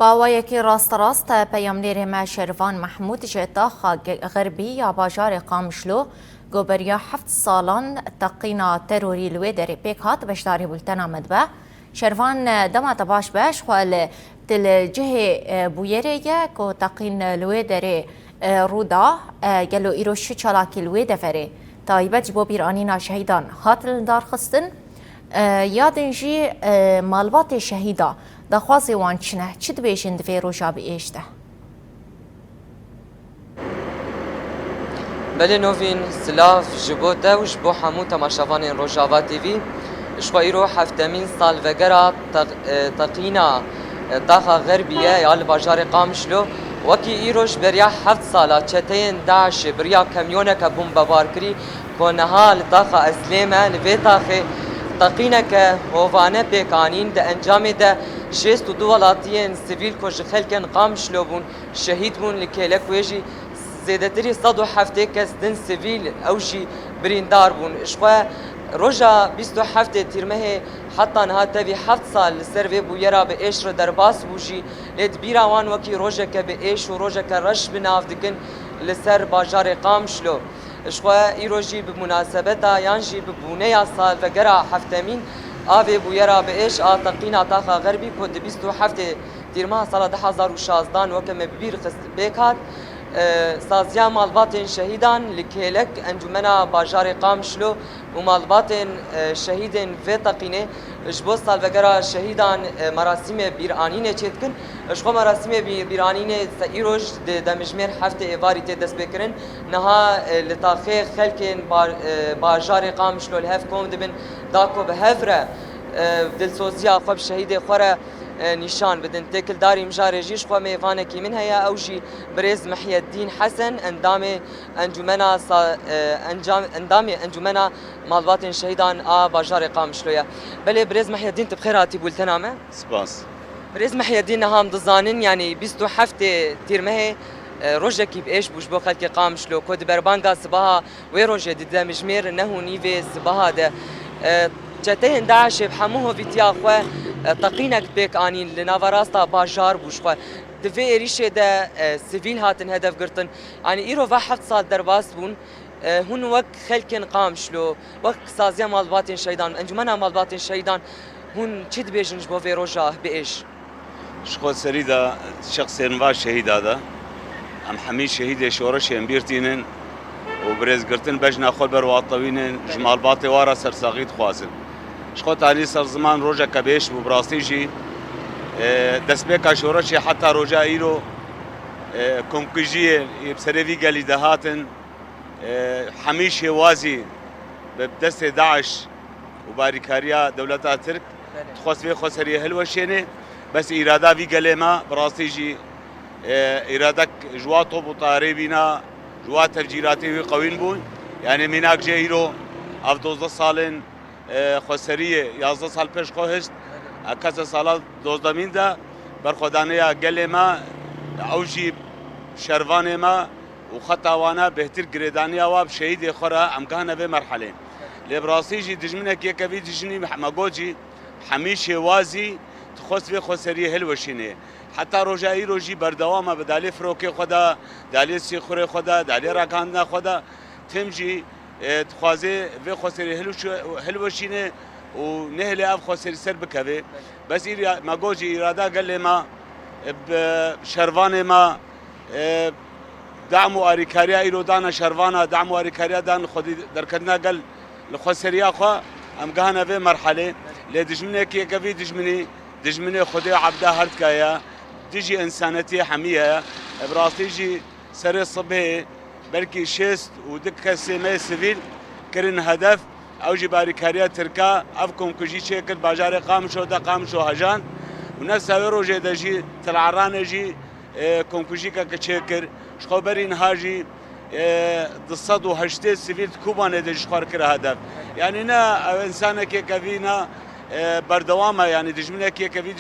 باوایەکی ڕاستەڕاست پەیامنێرێمە شێروان محمود ji daxa غerbî ya bajarê Qamişlo goberiya 7 salan teqîna terorî li wê derê pêk hat beşdarî bultena me dibe. Şervan dema te baş beş xwe li cihê bûyerê ye ku teqîn li wê derê rûda gelo îro şî çalakî li wê deverê taybet ji bo bîranîna şehîdan hatin darxistin yadên jî malbatê şehîda daxwazê wan çi ne çi dibêjin divê roja biêşte. Belê novîn silav ji bo te û ji bo hemû temaşevanên Rojava TV ji xwe îro heftemîn salvegera teqîna daxa Xerbî ye ya li bajarê Qamişlo wekî îro ji beriya 7 sala çeteyên Daişê biriya kamyoneke bombebar kirî ku niha li daxa Eslême li vê taxê teqîneke hovane pêkanîn di encamê de 62 welatiyên sivîl ku ji xelkên Qamişlo bûn şehîd bûn li kêlek wê jî zêdetirî 107 kes din sivîl ew jî birîndar bûn. Ji xwe roja 27 tîrmehê heta niha tevî 7 sal li ser vê bûyera bi êş re derbas bû jî lê di bîra wan wekî rojeke bi êş û rojeke reş bi nav dikin li ser bajarê Qamişlo. Ji xwe îro jî bi münasebeta yan jî bi bûneya salvegera heftemîn avê bûyera bi êş a teqîna daxa Xerbî ku di 27 tîrmeha sala 2016 weke me bîr xist pêk hat saziya malbatên şehîdan li kêlek encûmena bajarê Qamişlo û malbatên şehîdên vê teqînê ji bo salvegera şehîdan merasîmê bîranînê çê dikin. Ji xwe merasîmê bîranînê îro di demijmêr heftê êvarî tê dest pêkirin niha li taxê xelkên bajarê Qamişlo li hev kom dibin da ku bi hev re dilsoziya xwe bi şehîdê xwe re nîşan bidin. Têkildarî mijarê jî ji xwe mêvanekî min heye ew jî Birêz Mihyetdîn Hesen endamê encûmena malbatên şehîdan a bajarê Qamişlo ye. Belê Birêz Mihyetdîn tu bi xêr hatî bultena me? Spas. Birêz Mihyetdîn niha em dizanin yanî 27 tîrmehê rojekî bi êş bû ji bo xelkê Qamişlo ku di berbanga sibaha wê rojê di demijmêr neh û nîvê sibaha de çeteyên Daişê bi hemû hovîtiya xwe teqînek pêk anîn li navarasta bajar bû ji xwe. Di vê êrişê de sivîl hatin hedef girtin. Yanî îro ve 7 sal derbas bûn hûn wek xelkên Qamişlo wek saziya malbatên şehîdan encûmena malbatên şehîdan hûn çi dibêjin ji bo vê roja bi êş? Ji xwe serî de şexsên va şehîda de em hemî şehîdê şoreşên bîrtînin û birêzgirtin bejna xwe berwatewînin ji malbatê wa re sersaxî dixwazin. Ji xwe talî ser ziman rojeke bêş bû bi rastî jî destpêka şoreşê heta roja îro komkujiyê bi serê vî gelî de hatin hemî şêwazî bi destê Daeş û barîkariya dewleta Tirk dixwast vê xwe seriyê hilweşêne bes îrada vî gelê me bi rastî jî îradek ji wa top û tarê bîna ji wa tevcîratê wî qewîn bûn. Yani mînak jê îro ev 12 salên xweseriyê 11 sal pêş xwe hişt kesa sala 12 de berxwedaneya gelê me ew jî şervanê me û xeta wan e bêhtir girêdaniya wa bi şehîdê xwe re em gihine vê merhelê. Lê bi rastî jî dijminek yekevî dijinî me got jî hemî şêwazî dixwest vê xweseriyê hilweşîne. Heta roja îro jî berdewam e bi dalê firokê xwe de, dalê sîxurê xwe de, dalê ragihandina xwe de tim jî dixwaze vê xweserî hilweşîne û nehêle ev xweserî ser bikeve. Bes me got jî îrada gelê me bi şervanê me dam û arîkariya îro dana şervana dam û arîkariya dan xwedî derketina gel li xweseriya xwe em gihine vê merhelê. Lê dijminekî yekevî dijminê Xwedê ebda her tika ye dijî insanetiyê hemî ye. Bi rastî jî serê sibhê belkî 6 û 2 kesê me sivîl kirin hedef ew jî barîkariya Tirka ev komkujî çêkir bajarê Qamişlo de Qamişlo hejan û nefsa wê rojê de jî Til'aranê jî komkujîkeke çêkir ji xwe berî niha jî 280 sivîl Kubanê de ji xwe kir hedef. Yani ne ev insanekê kevî ne berdewam e yani dijminekê yekevî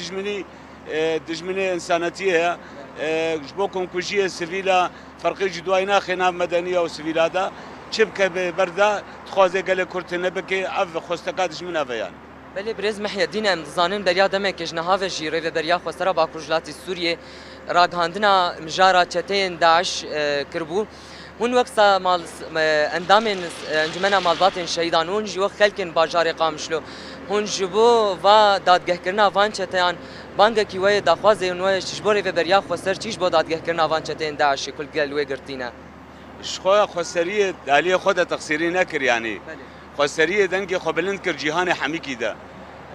dijminê insanetiyê ye ji bo komkujiyê sivîla ferqî jî duayî naxe nav medeniya û sivîla de çi bike ber de dixwaze gelê Kurd tê nebike ev xwesteka dijmin ev e yani. بله برز محی الدین ام زانن بریا دمه که جنهاو جیره و بریا خسرا با کجلاتی سوریه راگهاندنا مجارا چتین داعش کربو هون وقت مال اندام انجمن مالبات شهیدان هون جو خلکن باجار قامشلو هون جبو و دادگه کرنا وان چتیان بانگ کی وای دخوازه نو شجبوری و بریا خسر چیش با دادگه کرنا وان چتین داعش کل گل و گرتینا شخوا خسریه دالی خود تقصیری نکر یعنی خسریه دنگ خبلند کر جهان حمیکی ده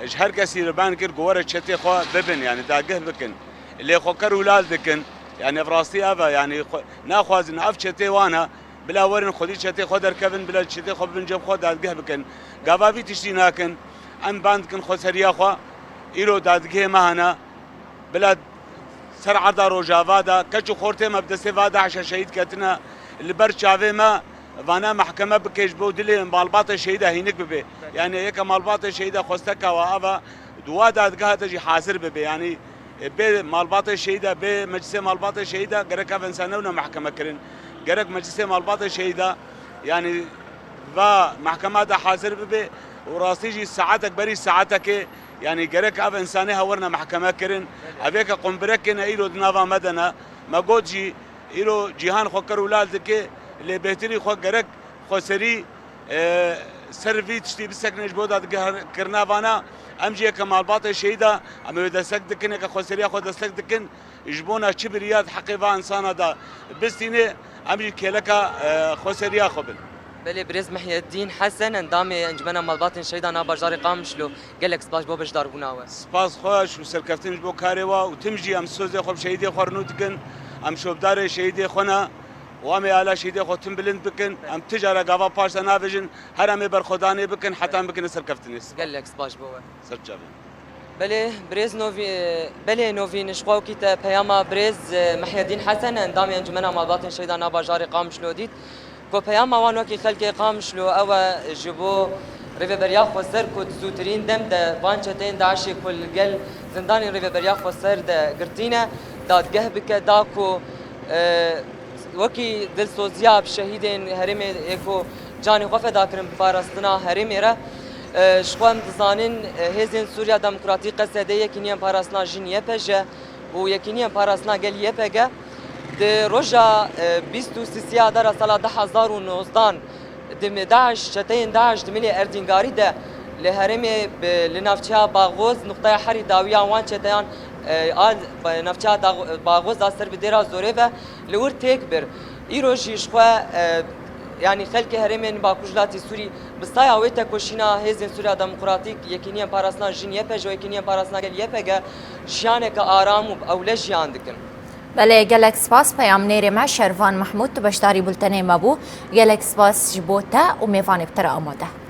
اش هر کسی ربان کر گوره چته خو ببن یعنی داگه بکن اللي خو کر ولاد بکن يعني فراسي ابا يعني ناخذ نعرف شتي وانا بلا ورن خدي شتي خد ركبن بلا شتي خب بنجب خد دادگه بكن قبابي تشتي ناكن ام باند كن خو سريا خو ايرو دادگه مهنا بلا سرعه دا روجاوا دا كچو خورته مبدسه وادا عشان شهيد كتنا اللي برشاوي ما وانا محكمه بكيش بودلي مالبات شهيده هينك ببي يعني هيك مالبات شهيده خوستكا وابا دوا دادگه تجي حاضر ببي يعني به مالبات شهيده به مجلس مالبات شهيده جرك انسانونه محكمه كرين جرك مجلس مالبات شهيده يعني و محكمه ده حاضر به وراسيجي ساعتك بري ساعتك يعني جرك انساني هورنا محكمه كرين ابيك قنبرك ايرو دنافا مدنا ما جوجي ايرو جيهان خوكر ولادك اللي بهتري خو جرك خسري سرفي تشتي بسكنج بودات كرنافانا امجي كمال باطي شهيده ام يدسك دكن كخسريا خو دسك دكن يجبونا كبريات حقيقه انسان هذا بستيني امجي كلكا خسريا خبل بله برز محی الدین حسن اندام انجمن مالبات شهیدان باجار قامشلو گلک سپاس بو بجدار بوناوه سپاس خوش وسركفتنج بو كاريوا وتمجي ام سوزي خو شهيدي خورنو دكن ام شوبدار شهيدي خونا وامي على شهيدي خو تمبلند بكن ام تجاره غافا باش نافجن هرمي برخداني بكن حتى بكن سركفتنيس گلک سپاس بو سرچاوي بله برز نوفي بله نوفي نشقاو كيتا بياما برز محي الدين حسن اندام انجمن مالبات شهيدان باجار قامشلو ديت کو پیام وانو کی خلک قامشلو او جبو ریو بریا خسر کو زوترین دم د وان چتین داعش کل گل زندان ریو بریا خسر د گرتینا دادگه بک دا کو وکی دل سوزیاب شهیدین هرم اکو جان خوف دا کرم پاراستنا هرم را شخوام زانن هزین سوریا دموکراتیک قصده یکینیم پاراستنا جنیه پجه و یکینیم پاراستنا گل یپگه د روجا 23 دار سال 2019 دم داعش چتین داعش دملی اردینگاری ده لهرم لنافچا باغوز نقطه حری داویا وان چتیان آل نافچا باغوز داستر بدرا زوره و لور تکبر ایروجیش خو يعني خلق هرمين باكوجلاتي سوري بستايا ويتا كوشينا هزين سوريا ديمقراطيك يكينيا باراسنا جين يپج و يكينيا باراسنا گل يپگا جيانك آرام و اولش جيان دكن بله گلک سپاس پیامنیر ما شروان محمود تو بشداری بولتنه ما بو گلک سپاس جبوتا و میوان بتر آماده